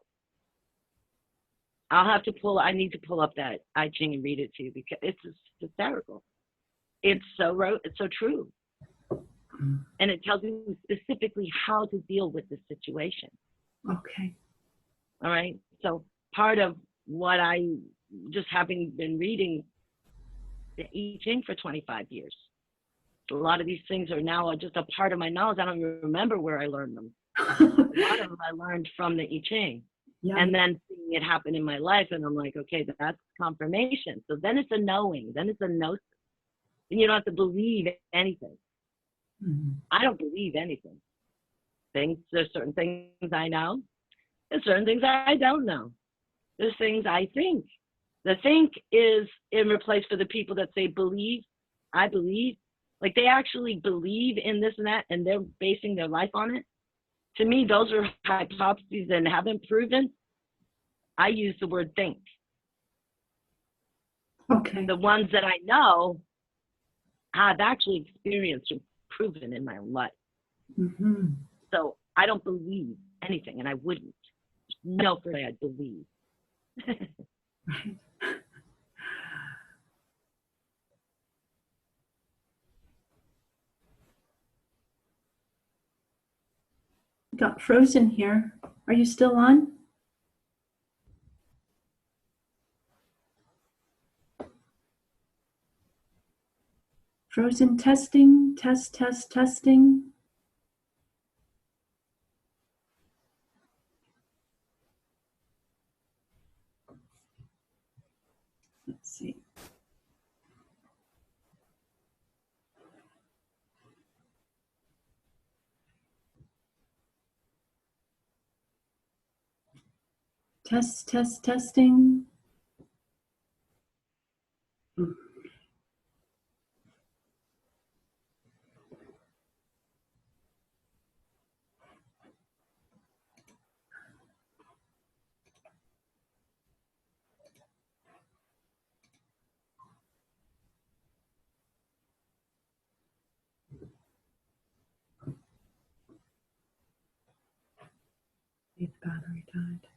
I need to pull up that I Ching and read it to you because it's hysterical. It's so true. And it tells you specifically how to deal with the situation. Okay. All right. So part of what I, just having been reading the I Ching for 25 years, a lot of these things are now just a part of my knowledge. I don't even remember where I learned them. A lot of them I learned from the I Ching. Yeah. And then seeing it happen in my life, and I'm like, okay, that's confirmation. So then it's a knowing, then it's a gnosis. And you don't have to believe anything. Mm-hmm. I don't believe anything. There's certain things I know, there's certain things I don't know. There's things I think. The think is in replace for the people that say believe, I believe. Like they actually believe in this and that, and they're basing their life on it. To me, those are hypotheses and haven't proven. I use the word think. Okay. The ones that I know, I've actually experienced and proven in my life. Mm-hmm. So I don't believe anything, and I wouldn't. There's no way I'd believe. Right. Got frozen here. Are you still on? Frozen testing, testing. Let's see. Testing. The battery died.